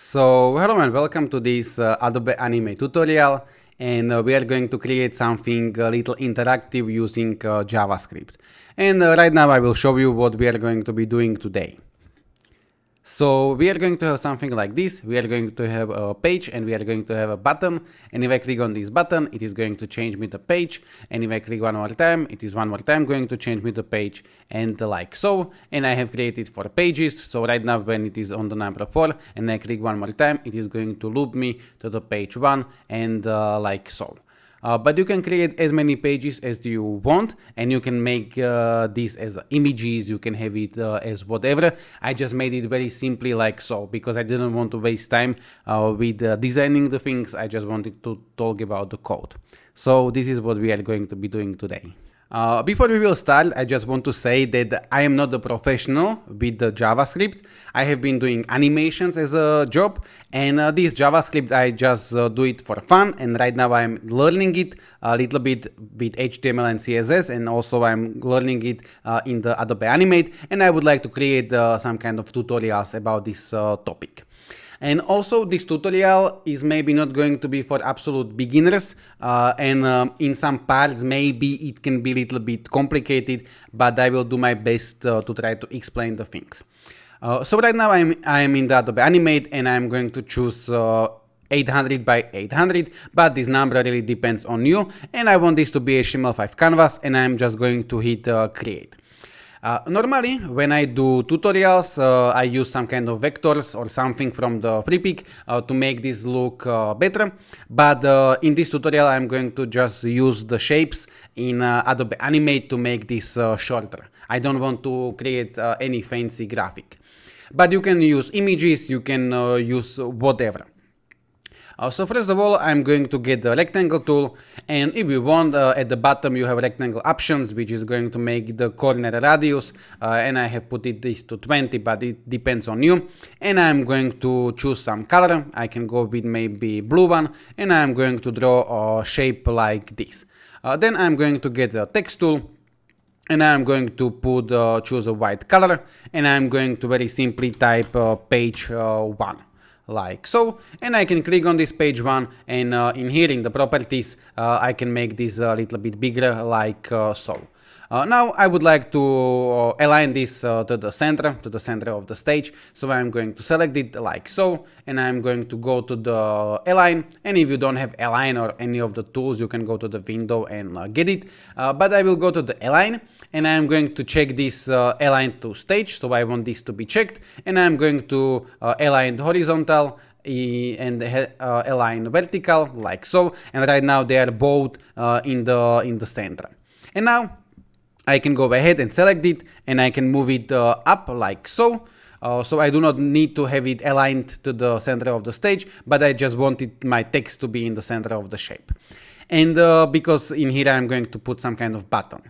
So hello and welcome to this Adobe Animate tutorial, and we are going to create something a little interactive using JavaScript. And right now I will show you what we are going to be doing today. So we are going to have something like this. We are going to have a page and we are going to have a button, and if I click on this button it is going to change me the page, and if I click one more time it is one more time going to change me the page, and like so. And I have created 4 pages, so right now when it is on the number 4 and I click one more time it is going to loop me to the page 1, and like so. But you can create as many pages as you want, and you can make this as images, you can have it as whatever. I just made it very simply like so, because I didn't want to waste time with designing the things. I just wanted to talk about the code. So this is what we are going to be doing today. Before we will start, I just want to say that I am not a professional with the JavaScript. I have been doing animations as a job, and this JavaScript I just do it for fun, and right now I'm learning it a little bit with HTML and CSS, and also I'm learning it in the Adobe Animate, and I would like to create some kind of tutorials about this topic. And also this tutorial is maybe not going to be for absolute beginners, and in some parts maybe it can be a little bit complicated, but I will do my best to try to explain the things. So right now I am in the Adobe Animate, and I'm going to choose 800 by 800, but this number really depends on you, and I want this to be HTML5 canvas, and I'm just going to hit create. Normally, when I do tutorials, I use some kind of vectors or something from the FreePic to make this look better. But in this tutorial, I'm going to just use the shapes in Adobe Animate to make this shorter. I don't want to create any fancy graphic. But you can use images, you can use whatever. So first of all, I'm going to get the rectangle tool, and if you want, at the bottom you have rectangle options, which is going to make the corner radius, and I have put this to 20, but it depends on you. And I'm going to choose some color. I can go with maybe blue one, and I'm going to draw a shape like this. Then I'm going to get the text tool, and I'm going to choose a white color, and I'm going to very simply type page 1. Like so, and I can click on this page 1, and in here in the properties I can make this a little bit bigger like so. Now I would like to align this to the center of the stage, so I'm going to select it like so, and I'm going to go to the align, and if you don't have align or any of the tools, you can go to the window and get it, but I will go to the align, and I'm going to check this align to stage, so I want this to be checked, and I'm going to align the horizontal and align vertical like so, and right now they are both in the center. And now I can go ahead and select it, and I can move it up like so. So I do not need to have it aligned to the center of the stage, but I just wanted my text to be in the center of the shape. And because in here I'm going to put some kind of button.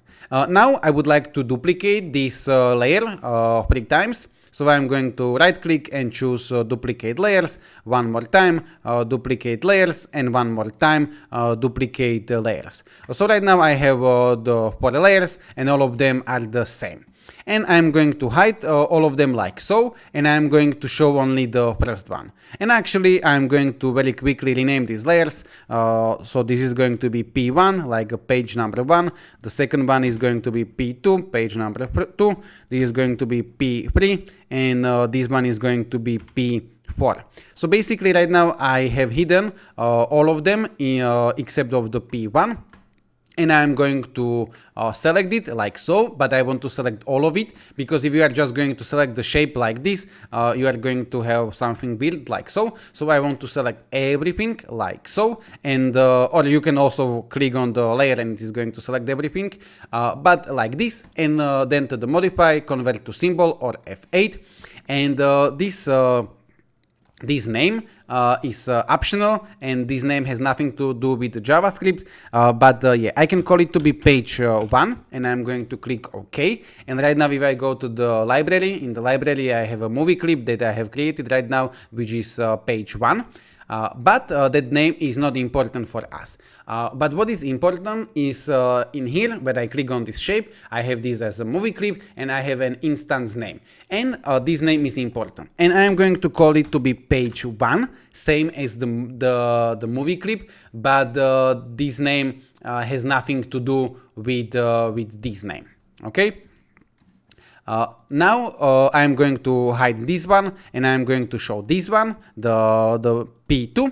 Now I would like to duplicate this layer 3 times. So I'm going to right click and choose duplicate layers, one more time, duplicate layers, and one more time, duplicate layers. So right now I have the 4 layers, and all of them are the same. And I'm going to hide all of them like so, and I'm going to show only the first one. And actually I'm going to very quickly rename these layers. So this is going to be P1, like page number 1. The second one is going to be P2, page number 2. This is going to be P3, and this one is going to be P4. So basically right now I have hidden all of them except of the P1. And I'm going to select it like so, but I want to select all of it, because if you are just going to select the shape like this, you are going to have something built like so. So I want to select everything like so, and or you can also click on the layer and it is going to select everything, but like this, and then to the modify, convert to symbol or F8, and this name is optional, and this name has nothing to do with the JavaScript, but yeah, I can call it to be page 1, and I'm going to click OK. And right now if I go to the library, in the library I have a movie clip that I have created right now, which is page 1. but that name is not important for us. But what is important is in here, where I click on this shape, I have this as a movie clip and I have an instance name. And this name is important. And I am going to call it to be page 1, same as the movie clip, but this name has nothing to do with this name. Okay? Now I'm going to hide this one and I'm going to show this one, the P2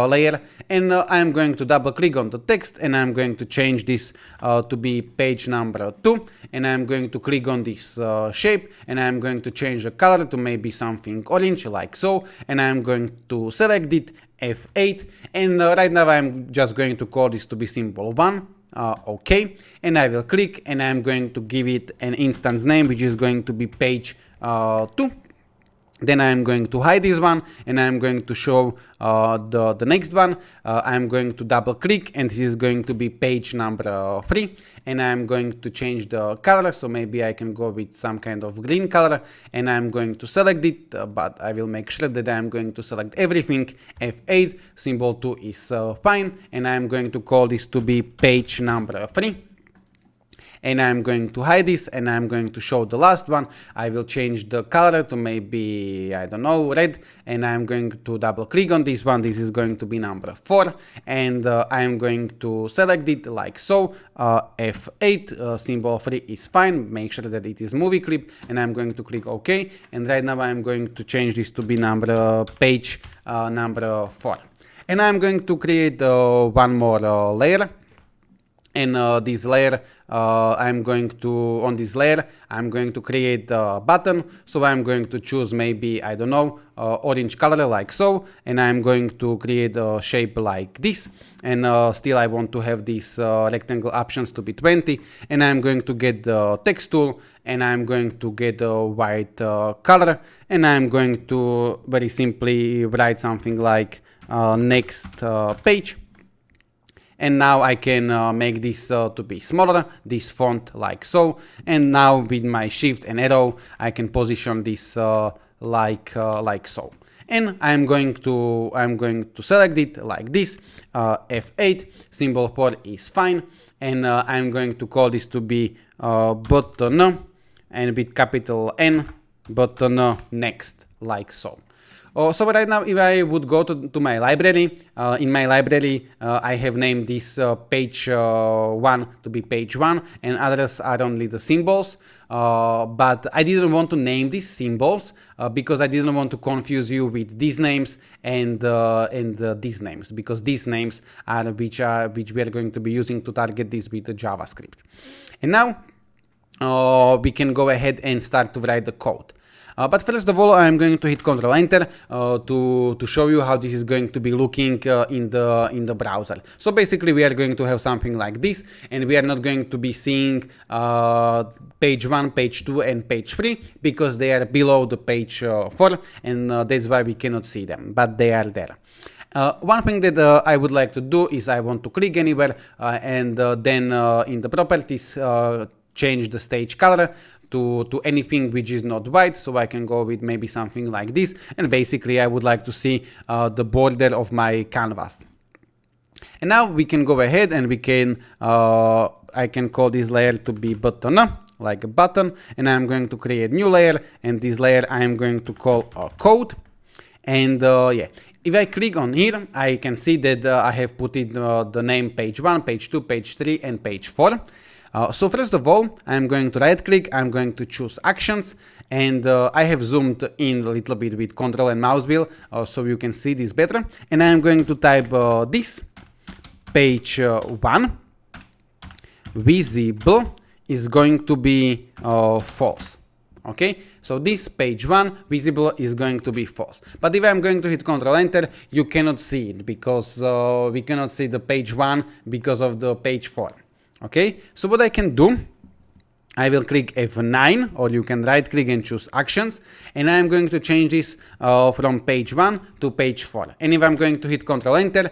layer, and I'm going to double click on the text and I'm going to change this to be page number 2, and I'm going to click on this shape and I'm going to change the color to maybe something orange like so, and I'm going to select it, F8, and right now I'm just going to call this to be symbol 1. OK, and I will click and I'm going to give it an instance name which is going to be page 2. Then I'm going to hide this one and I'm going to show the next one. I'm going to double click and this is going to be page number 3, and I'm going to change the color, so maybe I can go with some kind of green color, and I'm going to select it, but I will make sure that I'm going to select everything, F8, symbol 2 is fine, and I'm going to call this to be page number 3. And I'm going to hide this and I'm going to show the last one. I will change the color to maybe, I don't know, red, and I'm going to double click on this one. This is going to be number 4, and I'm going to select it like so, F8, symbol 3 is fine, make sure that it is movie clip, and I'm going to click OK, and right now I'm going to change this to be page number 4. And I'm going to create one more layer. And this layer, on this layer, I'm going to create a button. So I'm going to choose maybe, I don't know, orange color like so. And I'm going to create a shape like this. And still I want to have these rectangle options to be 20. And I'm going to get the text tool and I'm going to get a white color. And I'm going to very simply write something like next page. And now I can make this to be smaller, this font like so. And now with my shift and arrow, I can position this like so. And I'm going to select it like this, F8, symbol 4 is fine. And I'm going to call this to be button, and with capital N, button next, like so. So right now, if I would go to my library, in my library I have named this page 1 to be page 1, and others are only the symbols. But I didn't want to name these symbols because I didn't want to confuse you with these names and these names, because these names are which we are going to be using to target this with the JavaScript. And now we can go ahead and start to write the code. But first of all, I'm going to hit Ctrl Enter to show you how this is going to be looking in the browser. So basically, we are going to have something like this, and we are not going to be seeing page 1, page 2, and page 3 because they are below the page 4, and that's why we cannot see them, but they are there. One thing that I would like to do is I want to click anywhere and then in the properties change the stage color to anything which is not white, so I can go with maybe something like this, and basically I would like to see the border of my canvas. And now we can go ahead and we can I can call this layer to be button, like a button, and I'm going to create new layer, and this layer I am going to call code. And yeah, if I click on here, I can see that I have put in the name page 1, page 2, page 3, and page 4. So first of all, I'm going to right click, I'm going to choose actions, and I have zoomed in a little bit with Ctrl and mouse wheel so you can see this better. And I'm going to type this, page 1, visible is going to be false. Okay, so this page 1 visible is going to be false. But if I'm going to hit Ctrl Enter, you cannot see it because we cannot see the page 1 because of the page 4. Okay, so what I can do, I will click F9, or you can right click and choose actions, and I'm going to change this from page 1 to page 4. And if I'm going to hit Ctrl Enter,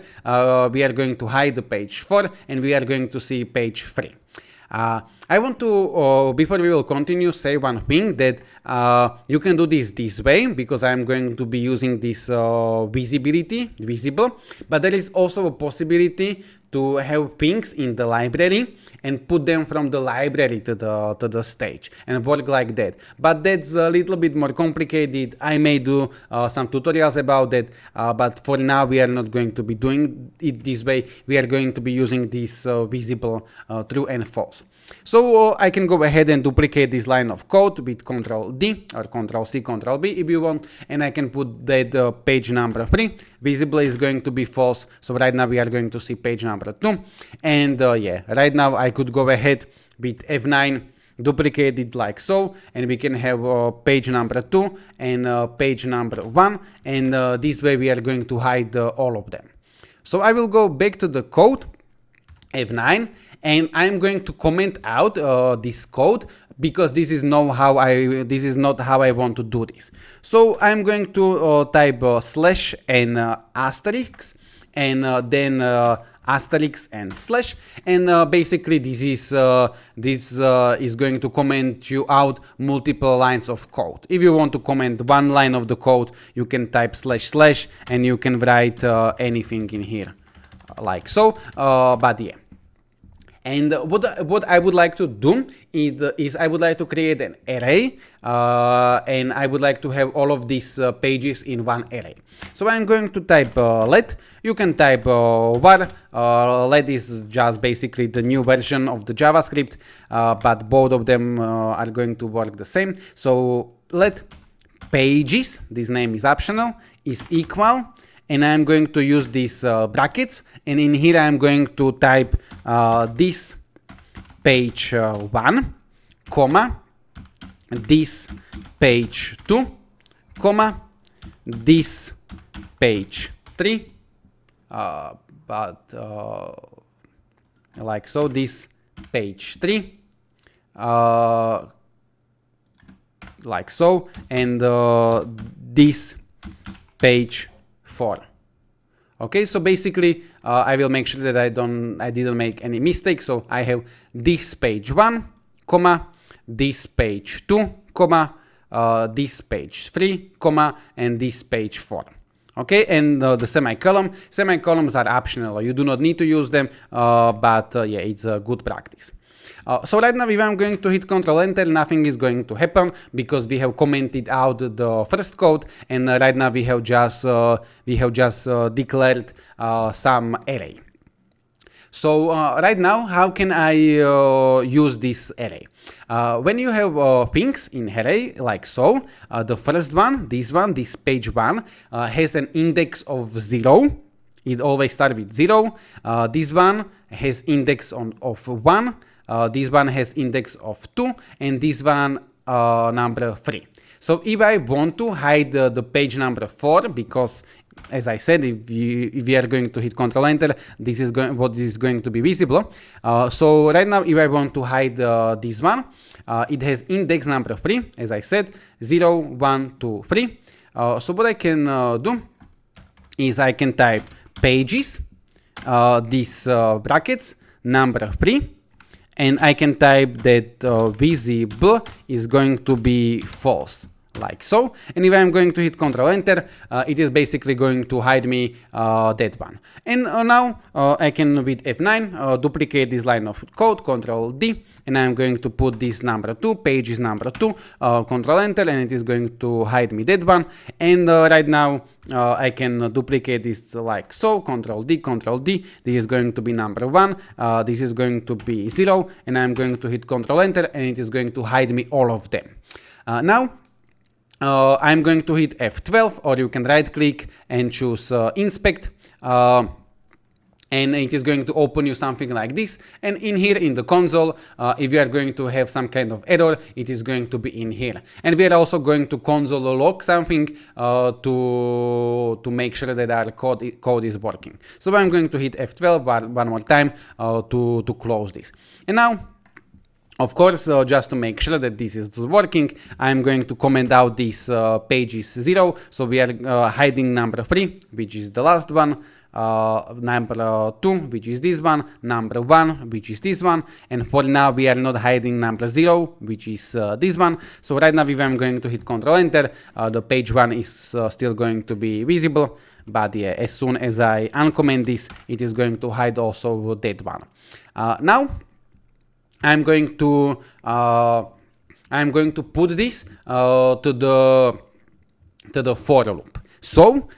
we are going to hide the page 4 and we are going to see page 3. I want to, before we will continue, say one thing that you can do this way, because I'm going to be using this visible, but there is also a possibility to have things in the library and put them from the library to the stage and work like that. But that's a little bit more complicated. I may do some tutorials about that, but for now we are not going to be doing it this way. We are going to be using this visible true and false. So I can go ahead and duplicate this line of code with Ctrl D or Ctrl C, Ctrl B if you want, and I can put that page number 3. Visible is going to be false, so right now we are going to see page number 2. And yeah, right now I could go ahead with F9, duplicate it like so, and we can have page number 2 and page number 1, and this way we are going to hide all of them. So I will go back to the code, F9, and I'm going to comment out this code, because this is not how I want to do this. So I'm going to type slash and asterisk, and then asterisk and slash, and basically this is going to comment you out multiple lines of code. If you want to comment one line of the code, you can type slash slash, and you can write anything in here like so, but yeah. And what I would like to do is I would like to create an array, and I would like to have all of these pages in one array. So I'm going to type let. You can type var. Let is just basically the new version of the JavaScript, but both of them are going to work the same. So let pages, this name is optional, is equal, and I'm going to use these brackets, and in here I'm going to type this page 1, comma, this page 2, comma, this page 3, like so, this page 3, like so, and this page 4. Okay, so basically I will make sure that I didn't make any mistakes. So I have this page 1, comma, this page 2, comma, this page 3, comma, and this page 4. Okay, and the semicolons are optional. You do not need to use them, but yeah, it's a good practice. So right now, if I'm going to hit Ctrl Enter, nothing is going to happen, because we have commented out the first code, and right now we have just declared some array. So right now, how can I use this array? When you have things in array like so, the first one, this page 1, has an index of 0. It always starts with 0. This one has index of 1. This one has index of 2, and this one number 3. So if I want to hide the page number 4, because as I said, if we are going to hit Ctrl Enter, this is what is going to be visible. So right now, if I want to hide this one, it has index number 3, as I said, 0, 1, 2, 3. So what I can do is I can type pages, these brackets, number 3, and I can type that visible is going to be false, like so. And if I'm going to hit Ctrl Enter, it is basically going to hide me that one. And now I can, with F9, duplicate this line of code, Ctrl D, and I'm going to put this number 2, pages number 2, Ctrl Enter, and it is going to hide me that one. And right now I can duplicate this like so, Ctrl D, this is going to be number 1, this is going to be 0, and I'm going to hit Ctrl Enter, and it is going to hide me all of them. Now I'm going to hit F12, or you can right click and choose inspect, and it is going to open you something like this. And in here in the console, if you are going to have some kind of error, it is going to be in here. And we are also going to console log something to make sure that our code is working. So I'm going to hit F12 one more time to close this. And now Of course, just to make sure that this is working, I'm going to comment out this page is 0. So we are hiding number 3, which is the last one, number 2, which is this one, number 1, which is this one, and for now we are not hiding number 0, which is this one. So right now, if I'm going to hit Ctrl Enter, the page 1 is still going to be visible, but yeah, as soon as I uncomment this, it is going to hide also that one. Now I'm going to put this to the for loop. So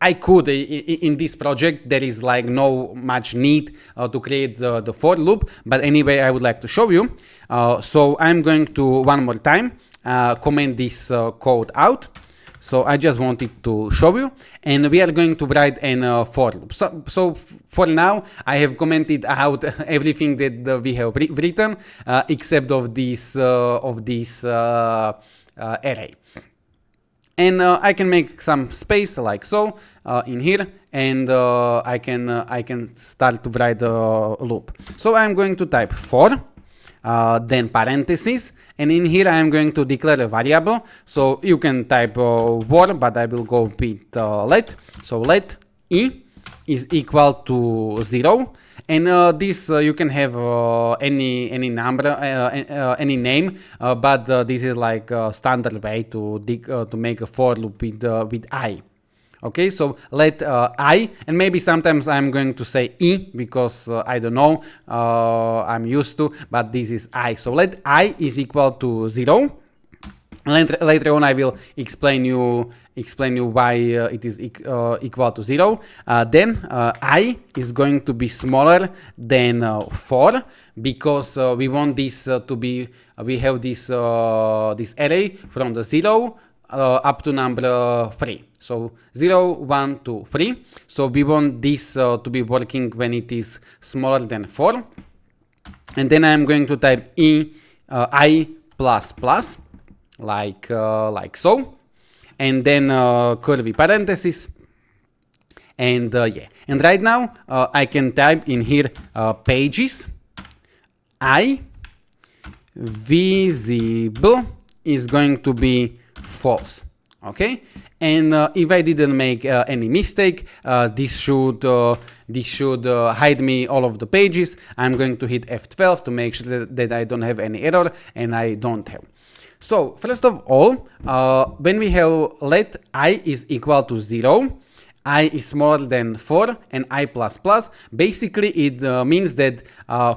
I could, in this project, there is like no much need to create the for loop, but anyway, I would like to show you. So I'm going to one more time comment this code out. So I just wanted to show you, and we are going to write an for loop. So for now, I have commented out everything that we have written, except of this array. And I can make some space like so in here, and I can start to write the loop. So I'm going to type for, then parentheses, and in here I'm going to declare a variable. So you can type var, but I will go with let. So let e is equal to 0, and this you can have any number, any name, but this is like a standard way to make a for loop with I. Okay, so let I, and maybe sometimes I'm going to say e because I don't know, I'm used to, but this is I. So let I is equal to 0. Later on I will explain you why it is equal to 0. Then I is going to be smaller than 4 because we want this to be, we have this array from the 0 up to number 3. So 0, 1, 2, 3. So we want this to be working when it is smaller than 4. And then I'm going to type I plus plus, like so. And then curly parentheses. And yeah. And right now I can type in here pages I visible is going to be false. Okay, and if I didn't make any mistake, this should hide me all of the pages. I'm going to hit F12 to make sure that I don't have any error, and I don't have. So first of all, when we have let I is equal to 0, I is smaller than 4, and I plus plus, basically it means that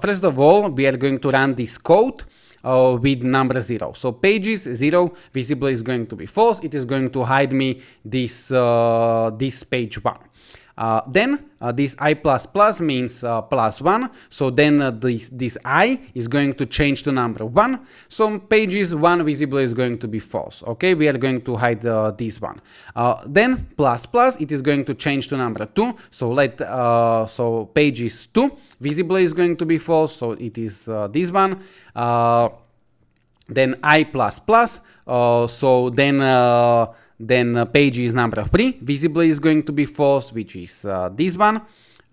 first of all we are going to run this code with number 0. So pages 0 visible is going to be false. It is going to hide me this this page 1. Then this I plus plus means plus 1. So then this I is going to change to number 1. So pages 1 visible is going to be false. Okay, we are going to hide this one. Then plus plus, it is going to change to number 2. So so pages 2 visible is going to be false. So it is this one. Then I plus plus. So then page is number 3, visible is going to be false, which is this one.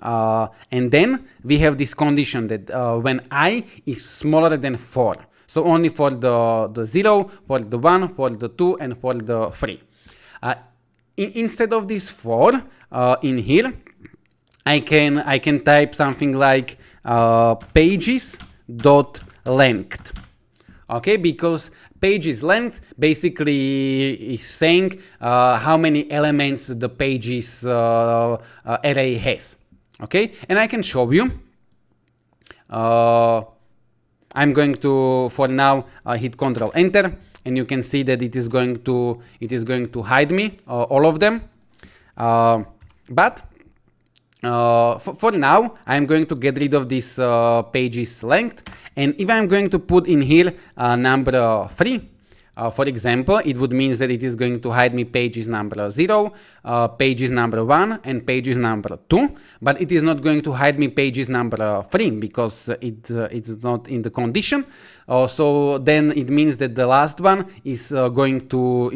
And then we have this condition that when I is smaller than 4. So only for the 0, for the 1, for the 2, and for the 3. Instead of this 4 in here, I can type something like pages dot length. Okay, because pages length basically is saying how many elements the pages array has. Okay, and I can show you. I'm going to, for now, hit Ctrl Enter, and you can see that it is going to hide me all of them. But for now, I'm going to get rid of this pages length, and if I'm going to put in here number 3, for example, it would mean that it is going to hide me pages number 0, pages number 1, and pages number 2, but it is not going to hide me pages number 3 because it's not in the condition. So then it means that the last one is going to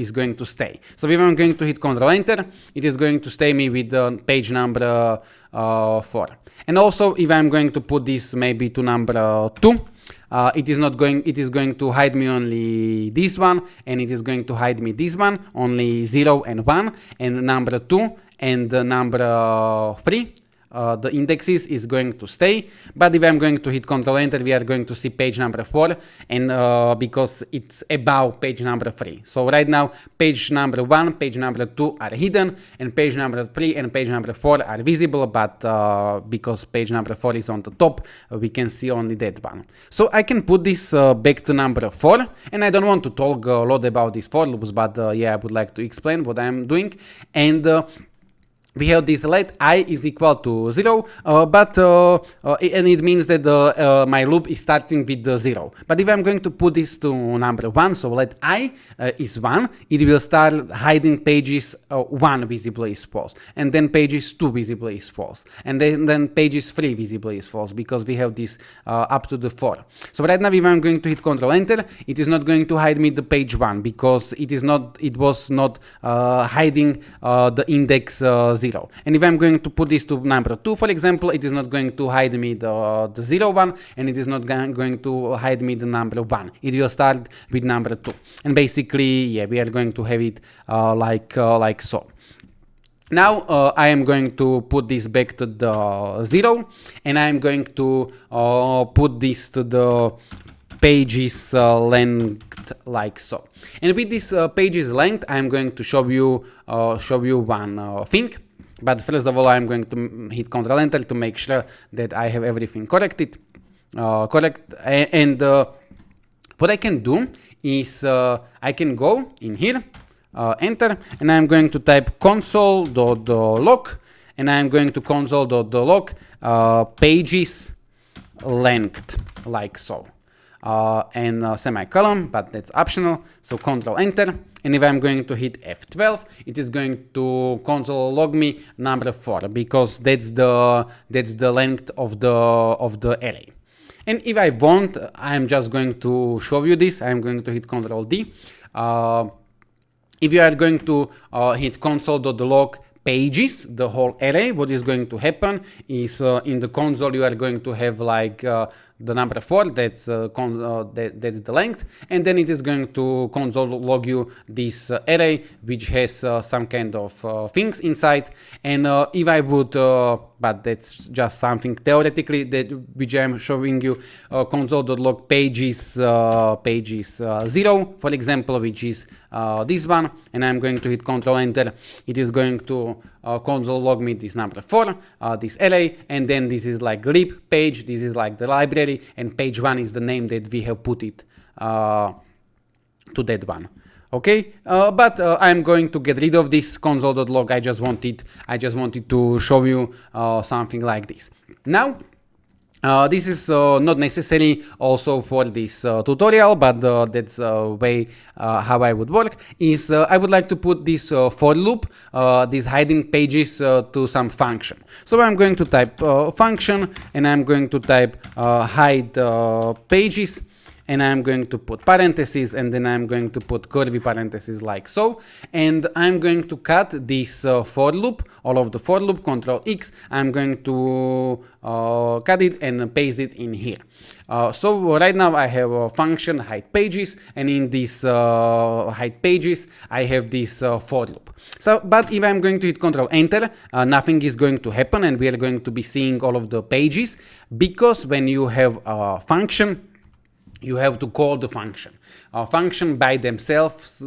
stay. So if I'm going to hit Ctrl Enter, it is going to stay me with page number 4. And also, if I'm going to put this maybe to number 2, it is going to hide me only this one, and it is going to hide me this one, only 0 and 1, and number 2 and number 3. The indexes is going to stay, but if I'm going to hit Ctrl Enter, we are going to see page number 4, and because it's above page number 3. So right now, page number 1, page number 2 are hidden, and page number 3 and page number 4 are visible, but because page number 4 is on the top, we can see only that one. So I can put this back to number 4, and I don't want to talk a lot about these for loops, but yeah, I would like to explain what I'm doing. And we have this let I is equal to 0, and it means that my loop is starting with 0. But if I'm going to put this to number 1, so let I is 1, it will start hiding pages 1 visibly is false, and then pages 2 visibly is false, and then pages 3 visibly is false, because we have this up to the 4. So right now, if I'm going to hit Ctrl Enter, it is not going to hide me the page 1, because it was not hiding the index 0. And if I'm going to put this to number 2, for example, it is not going to hide me the 0 one, and it is not going to hide me the number 1. It will start with number 2. And basically, yeah, we are going to have it like so. Now I am going to put this back to the 0, and I am going to put this to the pages length like so. And with this pages length, I'm going to show you one thing. But first of all, I'm going to hit Ctrl Enter to make sure that I have everything correct. And what I can do is I can go in here, enter, and I'm going to type console.log, and I'm going to console.log pages length like so. And semicolon, but that's optional, so Ctrl Enter. And if I'm going to hit F12, it is going to console log me number 4, because that's the length of the array. And if I want, I'm just going to show you this. I'm going to hit Ctrl D. If you are going to hit console.log pages, the whole array, what is going to happen is in the console you are going to have like the number 4, that's the length, and then it is going to console log you this array which has some kind of things inside. And if I would, but that's just something theoretically which I am showing you, console.log pages 0, for example, which is this one, and I'm going to hit Ctrl Enter. It is going to console log me this number 4, this array, and then this is like lib page, this is like the library, and page 1 is the name that we have put it to that one. Okay, but I'm going to get rid of this console.log. I just wanted to show you something like this. Now, this is not necessary also for this tutorial, but that's way how I would work. Is I would like to put this for loop, these hiding pages to some function. So I'm going to type function, and I'm going to type hide pages, and I'm going to put parentheses, and then I'm going to put curly parentheses like so, and I'm going to cut this for loop, all of the for loop, Ctrl X. I'm going to cut it and paste it in here. So right now I have a function hide pages, and in this hide pages I have this for loop. So, but if I'm going to hit Ctrl Enter, nothing is going to happen, and we are going to be seeing all of the pages, because when you have a function, you have to call the function. Function by themselves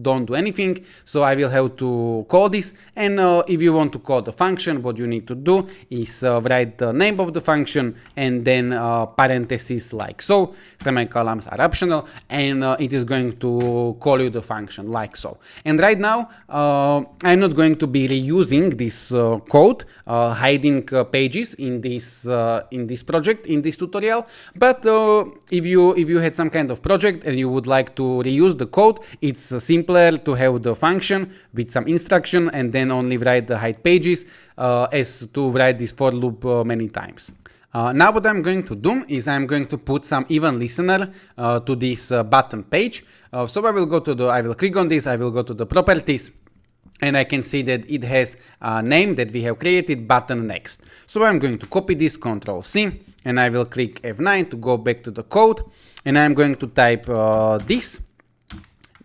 don't do anything, so I will have to call this. And if you want to call the function, what you need to do is write the name of the function, and then parentheses like so. Semicolons are optional, and it is going to call you the function like so. And right now I'm not going to be reusing this code hiding pages in this project, in this tutorial. But if you had some kind of project and you would like to reuse the code, it's simpler to have the function with some instruction and then only write the hide pages as to write this for loop many times. Now what I'm going to do is I'm going to put some event listener to this button page. So I will click on this, I will go to the properties, and I can see that it has a name that we have created, button next. So I'm going to copy this, Control C, and I will click F9 to go back to the code, and I'm going to type this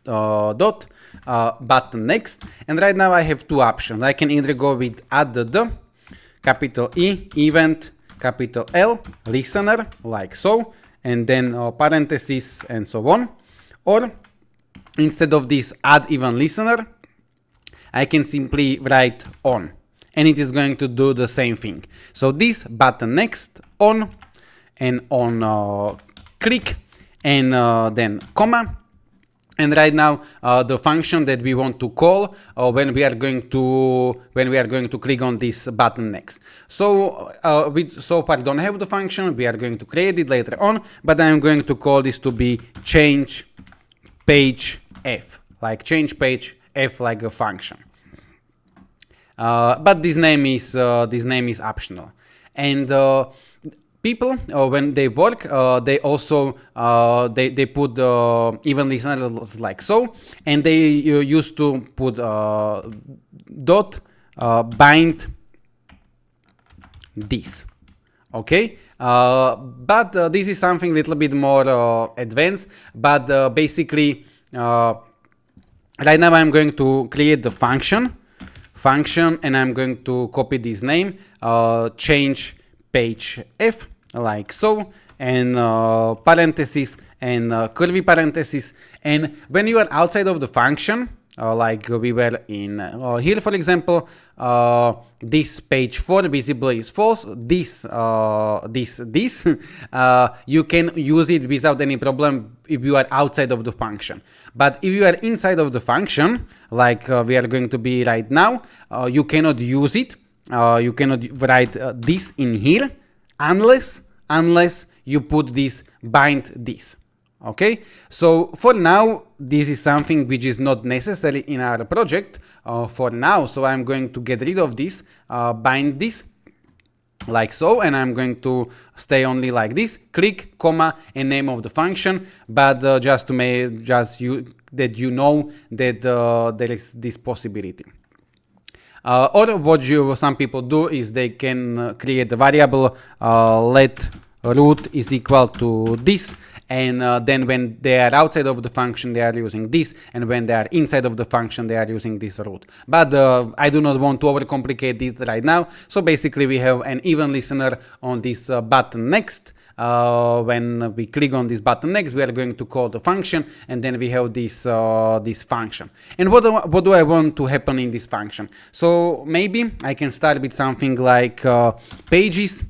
dot button next. And right now I have two options. I can either go with add the capital E event capital L listener, like so, and then parentheses and so on, or instead of this add event listener, I can simply write on, and it is going to do the same thing. So this button next, on, and on click, and then comma. And right now, the function that we want to call when we are going to click on this button next. So we so far don't have the function. We are going to create it later on, but I am going to call this to be change page f, like change page f, like a function. But this name is optional. And people, when they work, they also they put even listeners like so, and they used to put dot bind this. Okay, but this is something a little bit more advanced. But basically, right now I'm going to create the function, and I'm going to copy this name, change page f, like so, and parentheses and curly parentheses. And when you are outside of the function, like we were in here, for example, this page 4 visible is false, this you can use it without any problem if you are outside of the function. But if you are inside of the function, like we are going to be right now, you cannot use it. You cannot write this in here unless you put this bind this. Okay, so for now this is something which is not necessary in our project for now. So I'm going to get rid of this bind this, like so, and I'm going to stay only like this, click, comma, and name of the function. But just to make that you know that there is this possibility. Or what some people do is they can create a variable let root is equal to this, and then when they are outside of the function they are using this, and when they are inside of the function they are using this root. But I do not want to overcomplicate it right now. So basically we have an even listener on this button next. When we click on this button next, we are going to call the function, and then we have this this function. And what do I want to happen in this function? So maybe I can start with something like pages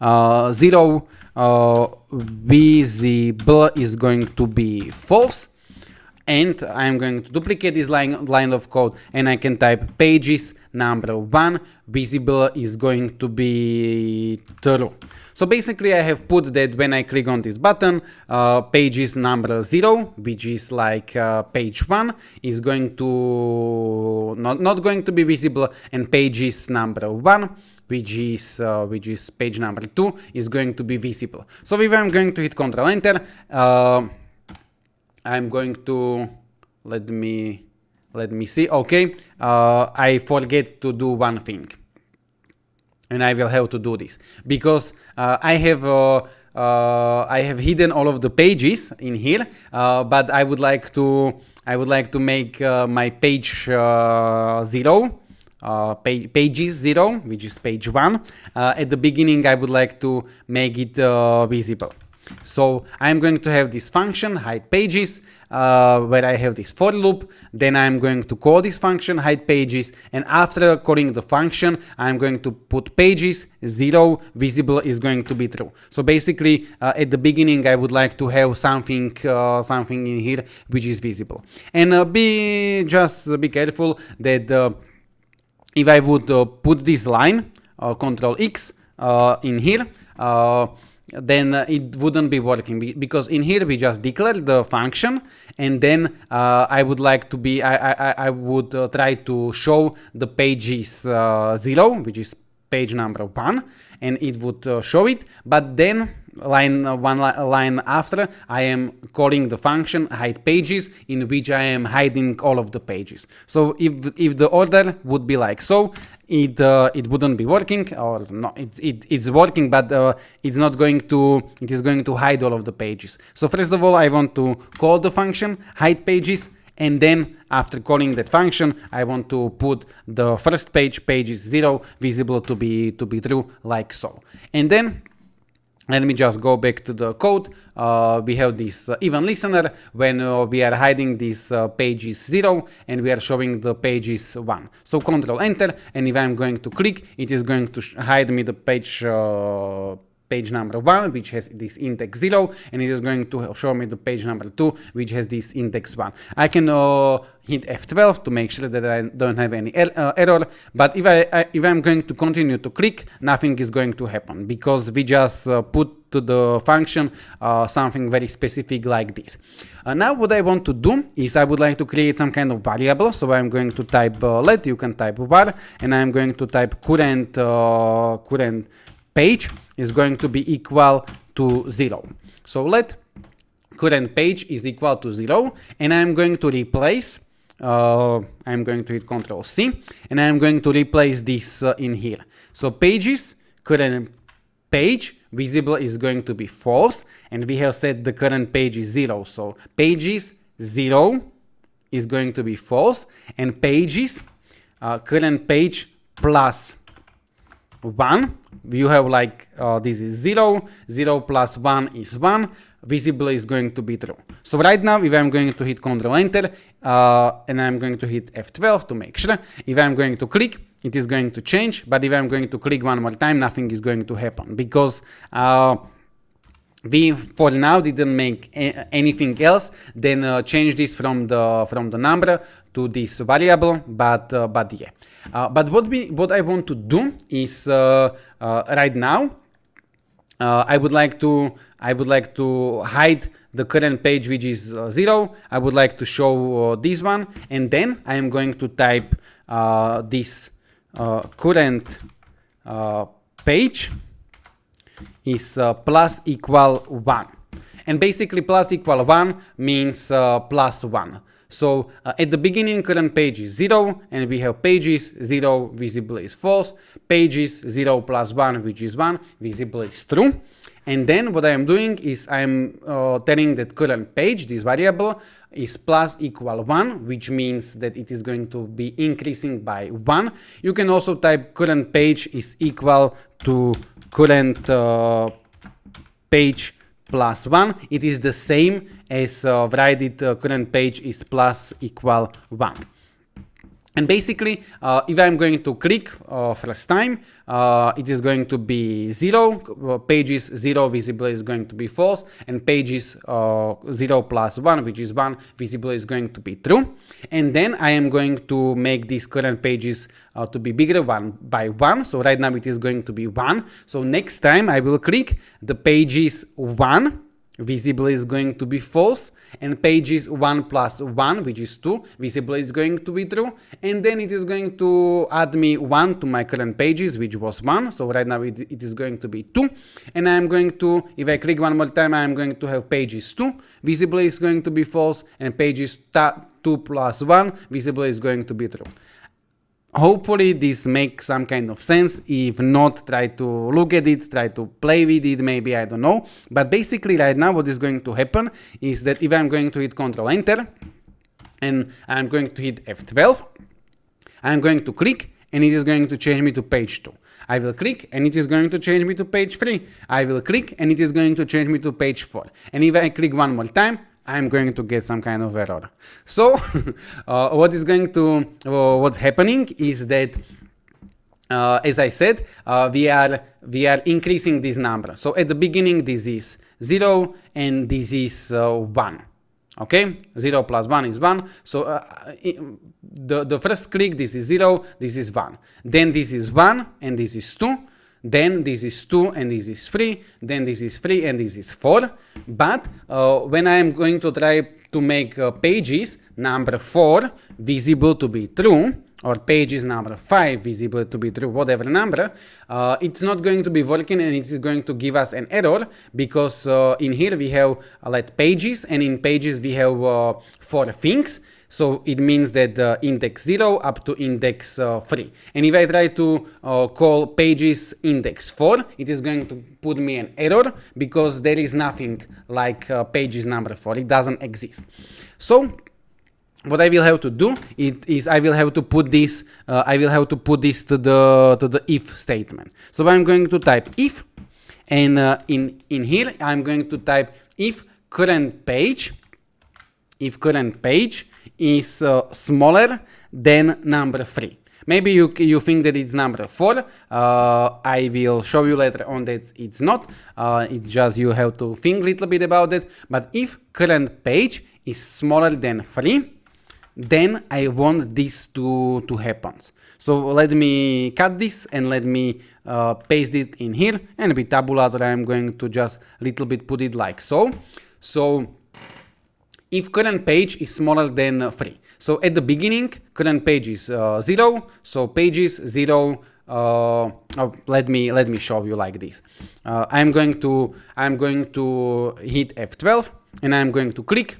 0 visible is going to be false, and I'm going to duplicate this line of code, and I can type pages number 1 visible is going to be true. So basically I have put that when I click on this button, pages number 0, which is like page 1, is going to not going to be visible, and pages number 1, which is page number 2, is going to be visible. So if I'm going to hit Ctrl Enter, I'm going to let me see. Okay, I forget to do one thing, and I will have to do this because I have hidden all of the pages in here, but I would like to make my page 0. Pages 0, which is page 1. At the beginning I would like to make it visible. So I'm going to have this function hide pages, where I have this for loop. Then I'm going to call this function hide pages, and after calling the function I'm going to put pages 0 visible is going to be true. So basically at the beginning I would like to have something in here which is visible. And be careful that if I would put this line, Control X, in here, then it wouldn't be working, because in here we just declare the function, and then I would like to be, I would try to show the pages 0, which is page number 1, and it would show it, but then one line after, I am calling the function hide pages, in which I am hiding all of the pages. So if the order would be like so, it wouldn't be working, or no, it's working, but it is going to hide all of the pages. So first of all, I want to call the function hide pages, and then after calling that function, I want to put the first page is 0, visible to be true, like so. And then let me just go back to the code. We have this even listener when we are hiding this page is 0 and we are showing the page is 1. So Control Enter, and if I'm going to click, it is going to hide me the page number 1, which has this index 0, and it is going to show me the page number 2, which has this index 1. I can hit F12 to make sure that I don't have any error, but if I'm going to continue to click, nothing is going to happen, because we just put to the function something very specific like this. Now what I want to do is I would like to create some kind of variable, so I'm going to type let, you can type var, and I'm going to type current page is going to be equal to 0. So let current page is equal to 0, and I'm going to replace, I'm going to hit Ctrl C, and I'm going to replace this in here. So pages, current page, visible is going to be false, and we have set the current page is 0. So pages 0 is going to be false, and pages, current page plus 1, you have like this is 0, 0 plus 1 is 1, visible is going to be true. So right now, if I'm going to hit Ctrl Enter, and I'm going to hit F12 to make sure, if I'm going to click, it is going to change, but if I'm going to click one more time, nothing is going to happen, because we for now didn't make anything else than change this from the number to this variable, but yeah. But what I want to do is right now I would like to hide the current page, which is 0. I would like to show this one, and then I am going to type this current page is plus equal 1, and basically plus equal 1 means plus 1. So at the beginning, current page is 0, and we have pages 0, visible is false, pages 0 plus 1, which is 1, visible is true. And then what I am doing is I am telling that current page, this variable, is plus equal 1, which means that it is going to be increasing by 1. You can also type current page is equal to current page plus 1. It is the same as write it current page is plus equal 1. And basically, if I'm going to click first time, it is going to be 0, pages 0, visible is going to be false, and pages 0 plus 1, which is 1, visible is going to be true. And then I am going to make these current pages to be bigger 1 by 1. So right now it is going to be 1. So next time I will click, the pages 1, visible is going to be false, and pages 1 plus 1, which is 2, visible is going to be true, and then it is going to add me 1 to my current pages, which was 1, so right now it is going to be 2, and I'm going to, if I click one more time, I'm going to have pages 2, visible is going to be false, and pages 2 plus 1, visible is going to be true. Hopefully this makes some kind of sense. If not, try to look at it, try to play with it, maybe, I don't know. But basically right now what is going to happen is that if I'm going to hit Ctrl Enter and I'm going to hit F12, I'm going to click and it is going to change me to page 2. I will click and it is going to change me to page 3. I will click and it is going to change me to page 4. And if I click one more time, I'm going to get some kind of error. So what's happening is that as I said, we are increasing this number. So at the beginning this is 0 and this is 1. Okay, 0 plus 1 is 1. So the first click, this is 0, this is 1. Then this is 1 and this is 2. Then this is 2 and this is 3, then this is 3 and this is 4. But when I am going to try to make pages number 4 visible to be true, or page is number 5 visible to be true, whatever number, it's not going to be working, and it's going to give us an error, because in here we have like pages, and in pages we have 4 things. So it means that index 0 up to index 3. And if I try to call pages index 4, it is going to put me an error, because there is nothing like pages number 4. It doesn't exist. So what I will have to do is I will have to put this to the if statement. So I'm going to type if, and in here I'm going to type if current page is smaller than number 3. Maybe you think that it's number 4. I will show you later on that it's not. It's just you have to think a little bit about it. But if current page is smaller than 3, then I want this to happen. So let me cut this and let me paste it in here, and with tabulator I'm going to just a little bit put it like so. So if current page is smaller than 3. So at the beginning, current page is 0. So pages 0. Let me show you like this. I'm going to hit F12, and I'm going to click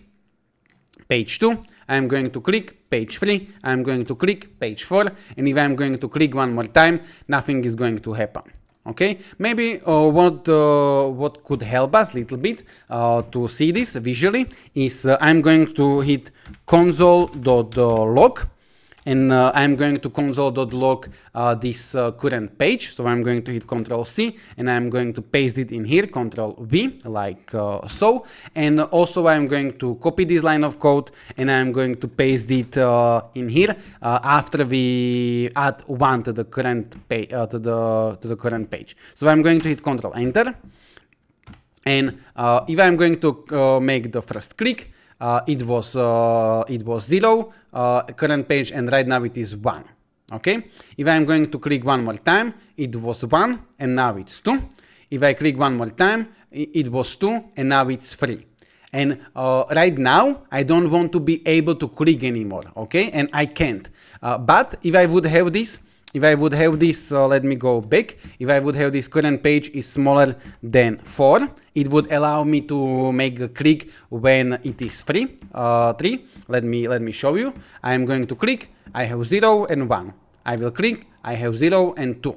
page 2. I'm going to click page 3. I'm going to click page 4. And if I'm going to click one more time, nothing is going to happen. Okay, maybe what could help us a little bit to see this visually is I'm going to hit console.log, and I'm going to console.log this current page. So I'm going to hit Ctrl C, and I'm going to paste it in here, Ctrl V, like so. And also I'm going to copy this line of code, and I'm going to paste it in here after we add 1 to the current page, to the current page. So I'm going to hit Ctrl Enter, and if I'm going to make the first click, it was 0 current page, and right now it is 1. Okay, if I'm going to click one more time, it was 1 and now it's 2. If I click one more time, it was 2 and now it's 3. And right now I don't want to be able to click anymore. Okay, and I can't. But if I would have this, let me go back. If I would have this current page is smaller than 4, it would allow me to make a click when it is 3. Let me show you. I am going to click. I have 0 and 1. I will click. I have 0 and 2.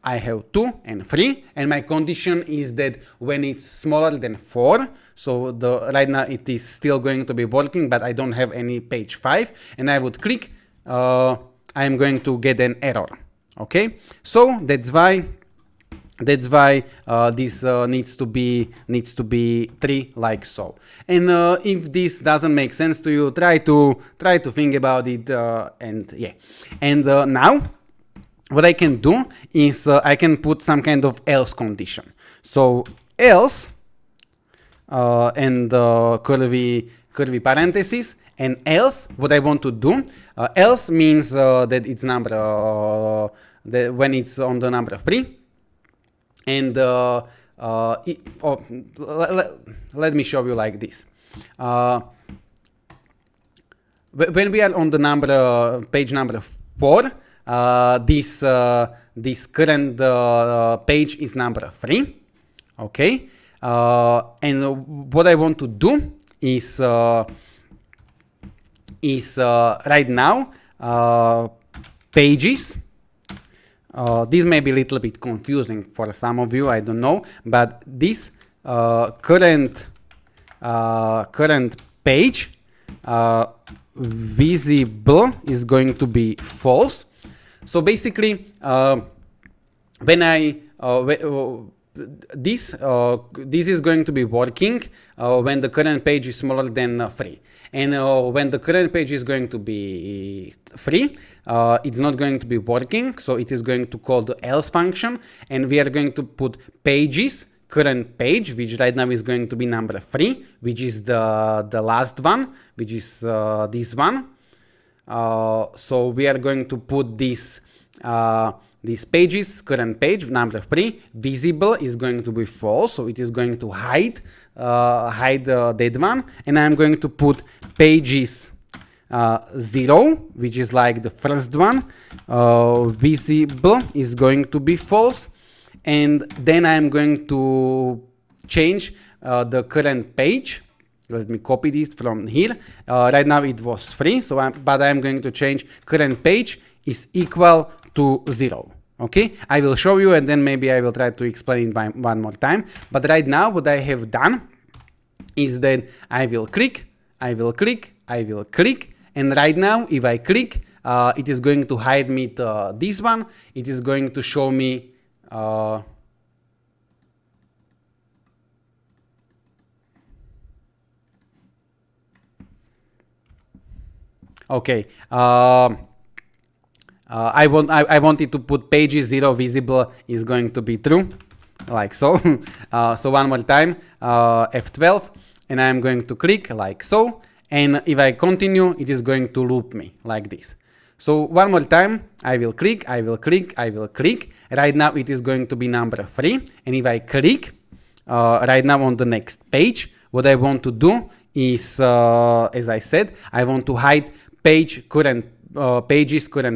I have 2 and 3, and my condition is that when it's smaller than 4, so right now it is still going to be working, but I don't have any page 5, and I would click, I am going to get an error. Okay, so that's why this needs to be 3 like so. And if this doesn't make sense to you, try to think about it, and yeah. And now what I can do is I can put some kind of else condition. So else and curly parentheses, and else what I want to do, else means that it's number when it's on the number 3. And let me show you like this. When we are on the page number 4, this current page is number 3. Okay, and what I want to do is right now pages. This may be a little bit confusing for some of you, I don't know, but this current page visible is going to be false. So basically, when I this is going to be working when the current page is smaller than 3. And when the current page is going to be 3, it's not going to be working. So it is going to call the else function, and we are going to put pages current page, which right now is going to be number 3, which is the last one, which is this one. So we are going to put this these pages current page number 3 visible is going to be false, so it is going to hide that one, and I'm going to put pages 0, which is like the first one, visible is going to be false, and then I'm going to change the current page. Let me copy this from here. Right now it was 3, but I'm going to change current page is equal to 0. Okay, I will show you and then maybe I will try to explain it one more time. But right now what I have done is that I will click, I will click, I will click, and right now if I click, it is going to hide me this one. It is going to show me okay, I wanted to put pages 0 visible is going to be true, like so. So one more time, F12, and I'm going to click like so, and if I continue, it is going to loop me like this. So one more time, I will click, I will click, I will click. Right now it is going to be number 3, and if I click right now on the next page, what I want to do is, as I said, I want to hide pages current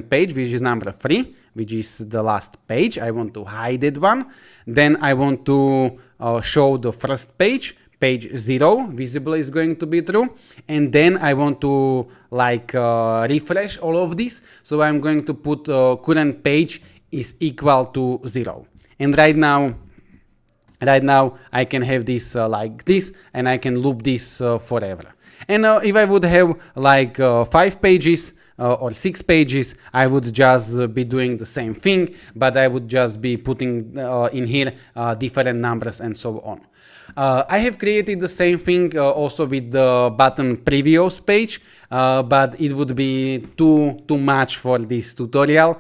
page, which is number 3, which is the last page. I want to hide that one. Then I want to show the first page 0, visible is going to be true. And then I want to like refresh all of this. So I'm going to put current page is equal to 0. And right now I can have this like this, and I can loop this forever. And if I would have like 5 pages or 6 pages, I would just be doing the same thing, but I would just be putting in here different numbers and so on. I have created the same thing also with the button previous page, but it would be too much for this tutorial.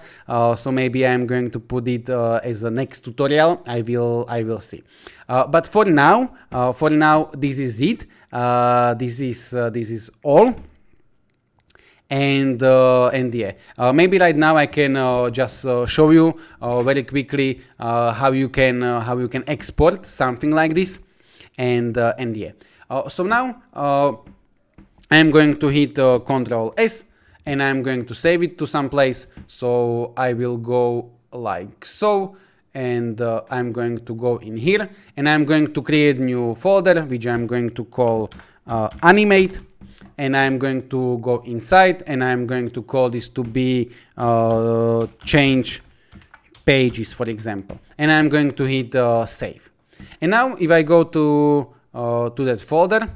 So maybe I'm going to put it as a next tutorial. I will see. But for now, this is it. This is all. And yeah, maybe right now I can just show you very quickly how you can export something like this, and yeah. So now I'm going to hit Ctrl S, and I'm going to save it to some place. So I will go like so, and I'm going to go in here, and I'm going to create new folder which I'm going to call Animate. And I'm going to go inside, and I'm going to call this to be change pages, for example. And I'm going to hit save. And now if I go to that folder,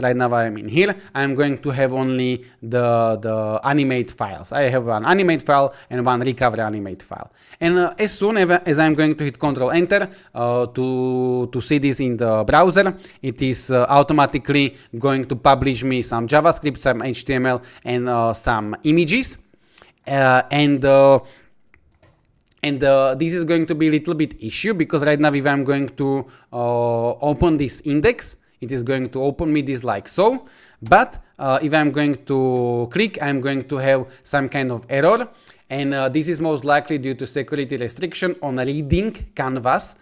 right now I am in here, I'm going to have only the animate files. I have one animate file and one recovery animate file. And as soon as I'm going to hit Ctrl Enter to see this in the browser, it is automatically going to publish me some JavaScript, some HTML, and some images. And this is going to be a little bit issue, because right now if I'm going to open this index, it is going to open me this like so. But if I'm going to click, I'm going to have some kind of error. And this is most likely due to security restriction on reading canvas.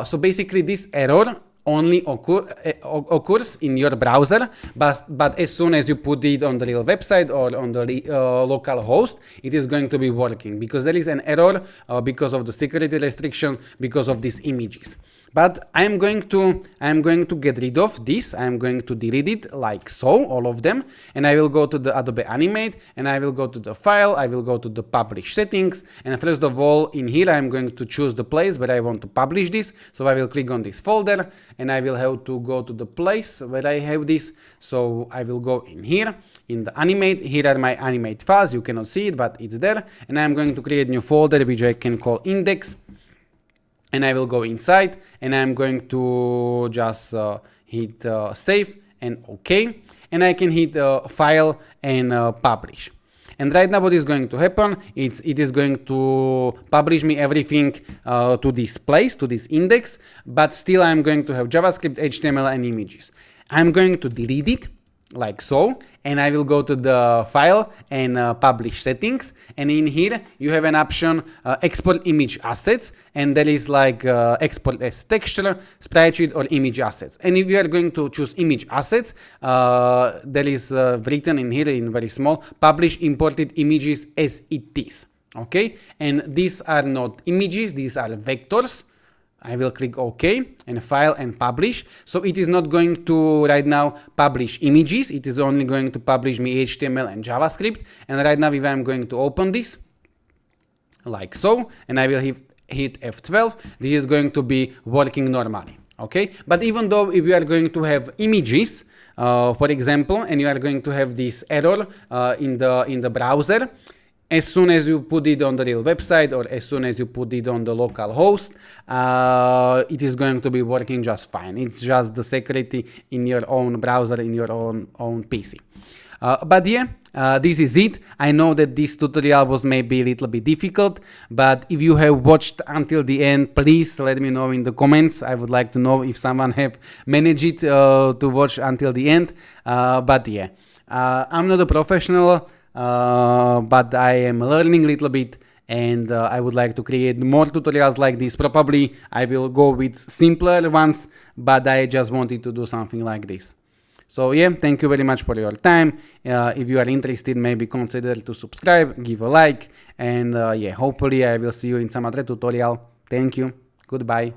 So basically this error only occurs in your browser, but as soon as you put it on the real website or on the local host, it is going to be working, because there is an error because of the security restriction, because of these images. But I'm going to get rid of this. I'm going to delete it like so, all of them, and I will go to the Adobe Animate, and I will go to the file, I will go to the publish settings, and first of all in here I'm going to choose the place where I want to publish this. So I will click on this folder, and I will have to go to the place where I have this. So I will go in here in the Animate. Here are my Animate files. You cannot see it, but it's there, and I'm going to create a new folder which I can call index. And I will go inside, and I'm going to just hit save and OK. And I can hit file and publish. And right now what is going to happen, it is going to publish me everything to this place, to this index, but still I'm going to have JavaScript, HTML, and images. I'm going to delete it like so, and I will go to the file and publish settings, and in here you have an option export image assets, and there is like export as texture, sprite sheet, or image assets. And if you are going to choose image assets, there is written in here in very small, publish imported images as it is. Okay, and these are not images, these are vectors. I will click OK and file and publish. So it is not going to right now publish images. It is only going to publish me HTML and JavaScript. And right now, if I'm going to open this like so, and I will hit F12, this is going to be working normally. Okay, but even though if you are going to have images, for example, and you are going to have this error in the browser, as soon as you put it on the real website or as soon as you put it on the local host, it is going to be working just fine. It's just the security in your own browser, in your own PC. But yeah, this is it. I know that this tutorial was maybe a little bit difficult, but if you have watched until the end, please let me know in the comments. I would like to know if someone have managed it to watch until the end. But yeah, I'm not a professional, but I am learning a little bit, and I would like to create more tutorials like this. Probably I will go with simpler ones, but I just wanted to do something like this. So yeah, thank you very much for your time. If you are interested, maybe consider to subscribe, give a like, and yeah, hopefully I will see you in some other tutorial. Thank you. Goodbye.